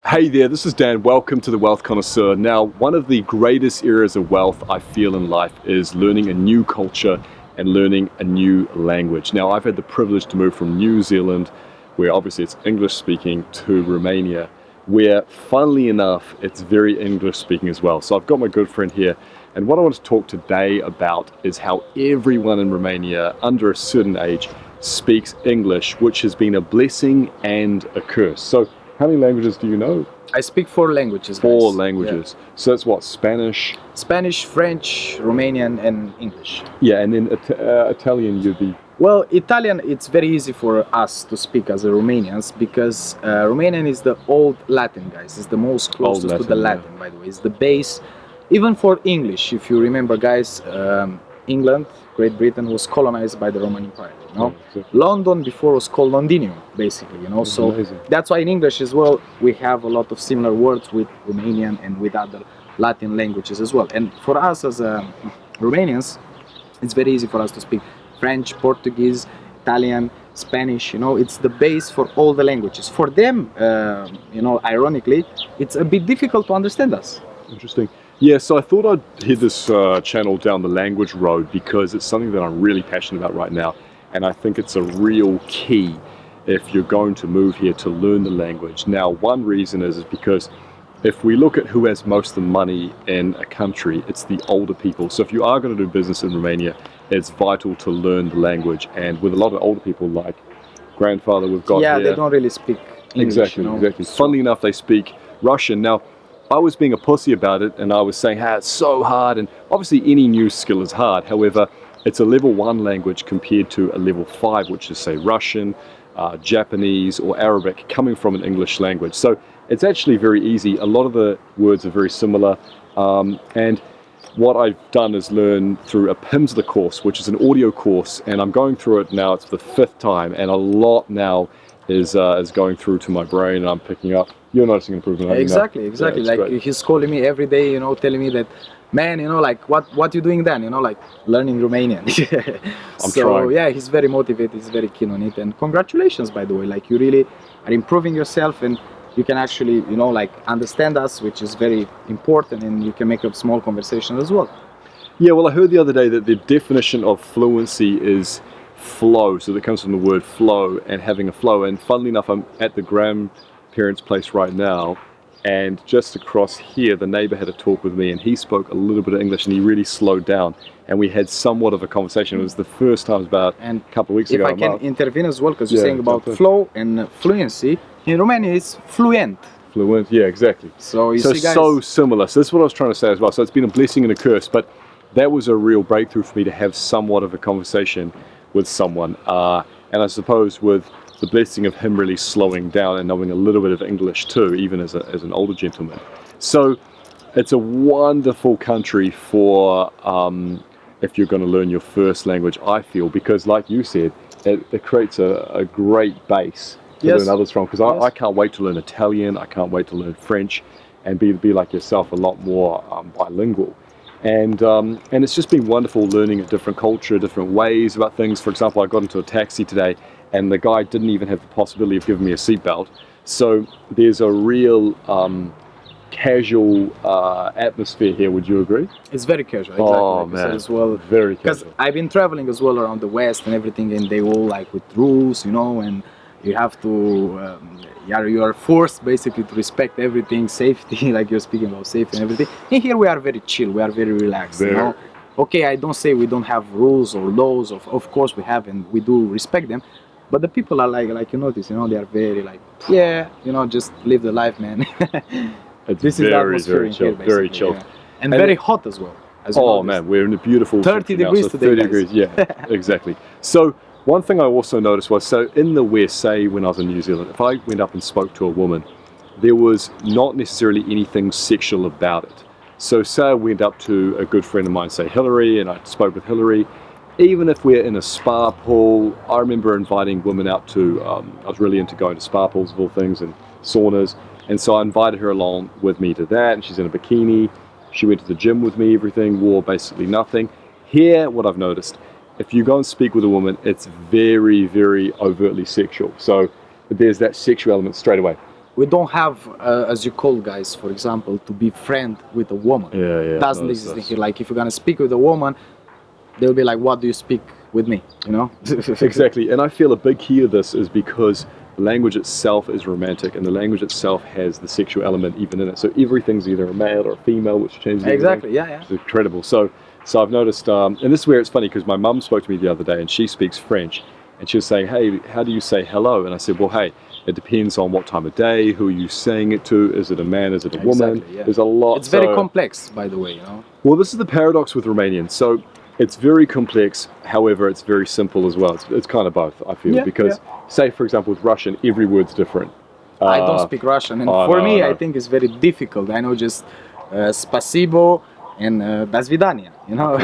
Hey there, this is Dan. Welcome to the Wealth Connoisseur. Now, one of the greatest areas of wealth I feel in life is learning a new culture and learning a new language. Now, I've had the privilege to move from New Zealand, where obviously it's English speaking, to Romania, where funnily enough, it's very English speaking as well. So I've got my good friend here, and what I want to talk today about is how everyone in Romania under a certain age speaks English, which has been a blessing and a curse. So how many languages do you know? I speak four languages. Four guys. languages. So that's what, Spanish? Spanish, French, Romanian, and English. Yeah, and then Italian you'd be... Well, Italian, it's very easy for us to speak as a Romanians because Romanian is the old Latin, guys. It's the most closest to the Latin, by the way. It's the base. Even for English, if you remember, guys, England, Great Britain was colonized by the Roman Empire. London before was called Londinium, basically. So amazing. That's why in English as well we have a lot of similar words with Romanian and with other Latin languages as well. And for us as Romanians, it's very easy for us to speak French, Portuguese, Italian, Spanish. It's the base for all the languages. For them, ironically, it's a bit difficult to understand us. Interesting. Yeah, so I thought I'd head this channel down the language road because it's something that I'm really passionate about right now. And I think it's a real key if you're going to move here to learn the language. Now, one reason is because if we look at who has most of the money in a country, it's the older people. So if you are going to do business in Romania, it's vital to learn the language. And with a lot of older people like grandfather we've got here, they don't really speak English. Exactly. Funnily enough, they speak Russian. Now, I was being a pussy about it and I was saying, it's so hard. And obviously any new skill is hard. However, it's a level 1 language compared to a level 5, which is say Russian, Japanese or Arabic coming from an English language. So it's actually very easy. A lot of the words are very similar. And what I've done is learn through a PIMSLA course, which is an audio course. And I'm going through it now. It's the 5th time. And a lot now is going through to my brain and I'm picking up. You're noticing improvement. Exactly. Yeah, like great. He's calling me every day, telling me that, man, what you doing then? Learning Romanian. I'm trying. Yeah, he's very motivated. He's very keen on it. And congratulations, by the way. You really are improving yourself and you can actually, understand us, which is very important, and you can make a small conversation as well. Yeah, well, I heard the other day that the definition of fluency is flow. So that comes from the word flow and having a flow. And funnily enough, I'm at the grandparents' place right now. And just across here, the neighbor had a talk with me and he spoke a little bit of English and he really slowed down. And we had somewhat of a conversation. It was the first time, about a couple of weeks ago. If I can intervene as well, because you're saying about flow and fluency. In Romania, it's fluent. Fluent, yeah, exactly. So you see, guys, so similar. So that's what I was trying to say as well. So it's been a blessing and a curse, but that was a real breakthrough for me to have somewhat of a conversation with someone. And I suppose with the blessing of him really slowing down and knowing a little bit of English too, even as an older gentleman. So it's a wonderful country for if you're going to learn your first language, I feel, because like you said, it creates a great base to learn others from. Because I can't wait to learn Italian, I can't wait to learn French and be like yourself, a lot more bilingual. And it's just been wonderful learning a different culture, different ways about things. For example, I got into a taxi today and the guy didn't even have the possibility of giving me a seatbelt. So there's a real casual atmosphere here, would you agree? It's very casual, exactly. Oh, like man, as well. Very casual. Because I've been traveling as well around the West and everything, and they all with rules, and you have to, you are forced basically to respect everything, safety, like you're speaking about safety and everything. And here we are very chill, we are very relaxed, Okay, I don't say we don't have rules or laws, of course we have, and we do respect them. But the people are like you notice, they are very just live the life, man. This is very chill, very chill. Yeah. And very hot as well. Man, we're in a beautiful 30 degrees now, so today. 30 degrees, yeah, exactly. So one thing I also noticed was, so in the West, say when I was in New Zealand, if I went up and spoke to a woman, there was not necessarily anything sexual about it. So say I went up to a good friend of mine, say Hillary, and I spoke with Hillary. Even if we're in a spa pool, I remember inviting women out to, I was really into going to spa pools of all things and saunas. And so I invited her along with me to that, and she's in a bikini. She went to the gym with me, everything, wore basically nothing. Here, what I've noticed, if you go and speak with a woman, it's very, very overtly sexual. So there's that sexual element straight away. we don't have, as you call guys, for example, to be friend with a woman. Yeah. Doesn't No, exist that's- here. Like if you're gonna speak with a woman, they'll be like, "What do you speak with me?" You know? Exactly, and I feel a big key of this is because the language itself is romantic, and the language itself has the sexual element even in it. So everything's either a male or a female, which changes everything. Exactly. Yeah. It's incredible. So I've noticed, and this is where it's funny because my mum spoke to me the other day, and she speaks French, and she was saying, "Hey, how do you say hello?" And I said, "Well, hey, it depends on what time of day, who are you saying it to? Is it a man? Is it a woman?" Exactly, yeah. There's a lot. It's very complex, by the way. You know. Well, this is the paradox with Romanian. So it's very complex, however, it's very simple as well. It's kind of both, I feel, because say, for example, with Russian, every word's different. I don't speak Russian, and for me, I think it's very difficult. I know just spasibo and до свидания, you know.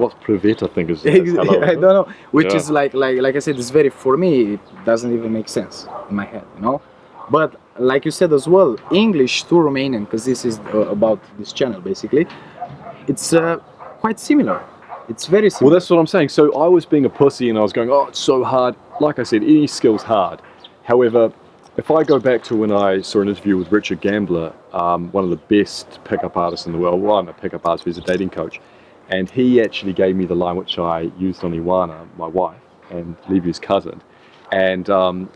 What's privet, I think, is hello, I don't know, which Yeah. is like I said, it's very, for me, it doesn't even make sense in my head, you know. But like you said as well, English to Romanian, because this is about this channel basically, it's quite similar. It's very similar. Well, that's what I'm saying. So I was being a pussy and I was going, oh, it's so hard. Like I said, any skill's hard. However, if I go back to when I saw an interview with Richard Gambler, one of the best pickup artists in the world, well, I'm a pickup artist, but he's a dating coach, and he actually gave me the line which I used on Iwana, my wife, and Livu's cousin, and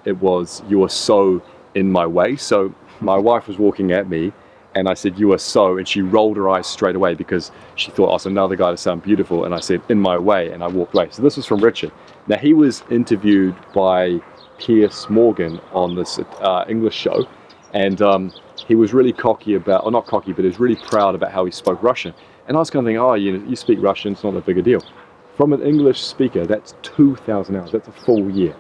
it was, "You are so in my way." So my wife was walking at me, and I said, "You are so," and she rolled her eyes straight away because she thought I was another guy to sound beautiful, and I said, "In my way," and I walked away. So this was from Richard. Now he was interviewed by Piers Morgan on this English show, and he was really cocky about, or not cocky, but he was really proud about how he spoke Russian. And I was kind of thinking, oh, you speak Russian, it's not that big a deal. From an English speaker, that's 2,000 hours, that's a full year.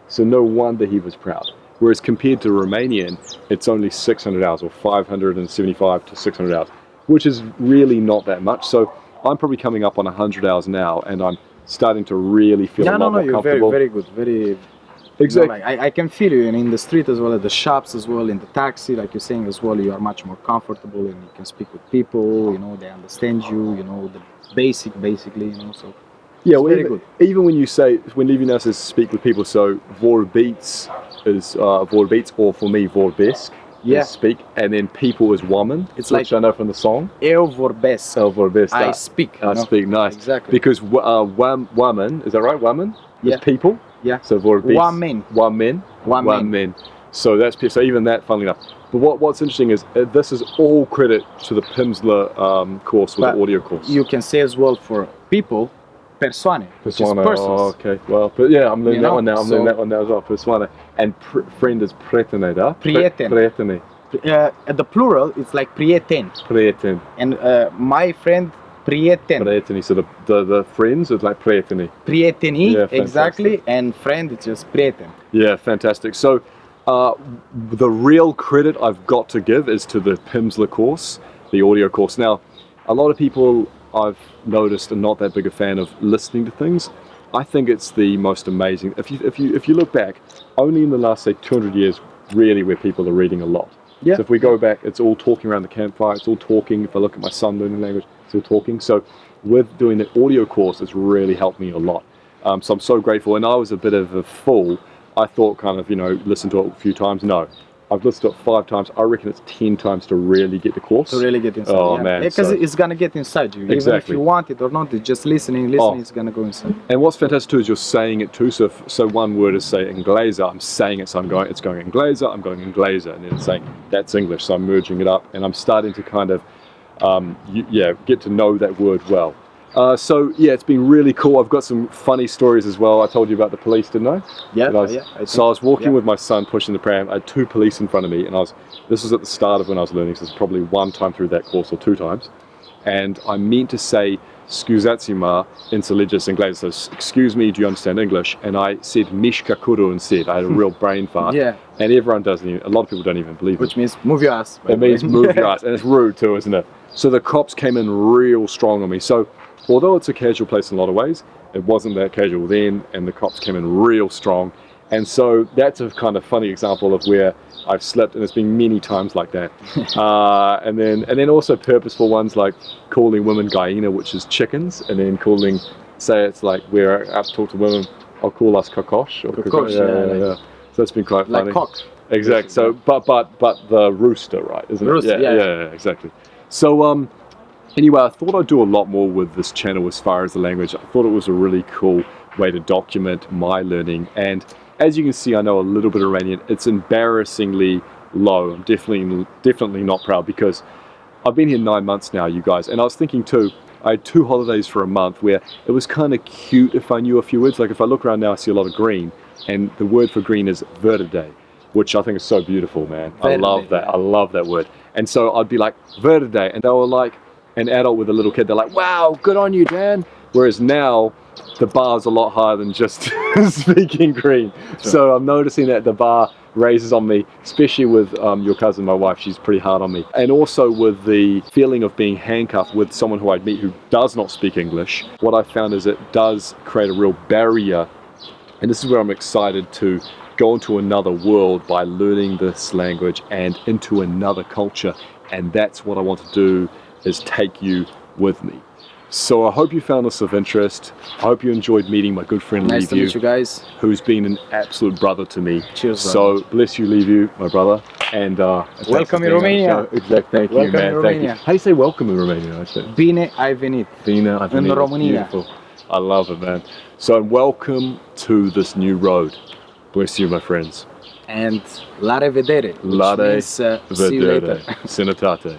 So no wonder he was proud. Whereas compared to Romanian, it's only 600 hours, or 575 to 600 hours, which is really not that much. So I'm probably coming up on 100 hours now, and I'm starting to really feel a lot more you're comfortable. very good, very. Exactly. You know, like, I can feel you, and in the street as well, at the shops as well, in the taxi, like you're saying as well, you are much more comfortable and you can speak with people, you know, they understand you, you know, the basically, you know, so Yeah, it's well, very even, good. even when you say, when Livu now says speak with people, so voorbeats is voorbeats, or for me, voorbesk is speak, and then people is woman, It's which like I know from the song. Eu vorbesc. Oh, voorbesk. I speak. I you know? speak, nice. Exactly. Because woman, is that right? Woman Yeah. is people. Yeah. So voorbeats. One man. One men. So that's so even that, funnily enough. But what's interesting is this is all credit to the Pimsleur course, or the audio course. You can say as well for people, persoane, which is persons. Oh, okay. Well, but yeah, I'm learning You that know, one now. I'm so- learning that one now as well. Persona. And friend is prieten, da? Prieten. Prieten. At the plural, it's like prieten. Prieten. And my friend, prieten. Prieten. So the friends is like prieten. Prieteni, Yeah, fantastic. exactly. And friend, it's just prieten. Yeah, fantastic. So the real credit I've got to give is to the Pimsleur course, the audio course. Now, a lot of people I've noticed are not that big a fan of listening to things. I think it's the most amazing. If you look back, only in the last, say, 200 years, really, where people are reading a lot. Yeah. So if we go back, it's all talking around the campfire. It's all talking. If I look at my son learning language, it's all talking. So with doing the audio course, it's really helped me a lot. So I'm so grateful. And I was a bit of a fool. I thought kind of, listen to it a few times. No, I've listened to it 5 times. I reckon it's 10 times to really get the course. To really get inside. Oh, man, Because so- it's gonna get inside you. Even if Exactly. you want it or not, it's just listening, it's gonna go inside. And what's fantastic too is you're saying it too. So one word is say Inglaser. I'm saying it, so it's going Inglaser. I'm going Inglaser, and then it's saying that's English. So I'm merging it up, and I'm starting to kind of, get to know that word well. So yeah, it's been really cool. I've got some funny stories as well. I told you about the police, didn't I? Yeah, That I was- yeah, I So I was walking yeah. with my son pushing the pram. I had 2 police in front of me, and this was at the start of when I was learning. So it's probably 1 time through that course or 2 times. And I meant to say "Scusatsima" intelligis inglés. So excuse me, do you understand English? And I said "Mishka kuru" instead. I had a real brain fart. Yeah. And everyone doesn't even, a lot of people don't even believe it. Which means move your ass. by It the means way. move your ass, and it's rude too, isn't it? So the cops came in real strong on me. So although it's a casual place in a lot of ways, it wasn't that casual then, and the cops came in real strong. And so that's a kind of funny example of where I've slipped, and there's been many times like that. And then also purposeful ones like calling women gallina, which is chickens, and then calling, say it's like where I talk to women, I'll call us kokosh. Or Kokosh, yeah. So that's been quite funny. Like cock. Exactly. So, but the rooster, right? Isn't Rooster, it? yeah. Exactly. So, anyway, I thought I'd do a lot more with this channel as far as the language. I thought it was a really cool way to document my learning. And as you can see, I know a little bit of Romanian. It's embarrassingly low. I'm definitely not proud, because I've been here 9 months now, you guys. And I was thinking too, I had 2 holidays for a month where it was kind of cute if I knew a few words. Like if I look around now, I see a lot of green. And the word for green is verde, which I think is so beautiful, man. I love that. I love that word. And so I'd be like, verde. And they were like, an adult with a little kid, they're like, wow, good on you, Dan. Whereas now, the bar's a lot higher than just speaking green. Sure. So I'm noticing that the bar raises on me, especially with your cousin, my wife. She's pretty hard on me. And also with the feeling of being handcuffed with someone who I'd meet who does not speak English. What I found is it does create a real barrier. And this is where I'm excited to go into another world by learning this language and into another culture. And that's what I want to do, is take you with me. So I hope you found this of interest. I hope you enjoyed meeting my good friend Nice to meet you Livu, guys. who's been an absolute brother to me. Cheers, So bless you, Livu, my brother. And welcome in Romania. Exactly. Thank you, Welcome man. in Thank you. Romania. How do you say welcome in Romania? I say? Bine ai venit. Bine ai venit. In Romania. Beautiful. I love it, man. So welcome to this new road. Bless you, my friends. And la revedere, which means see you later. Sănătate.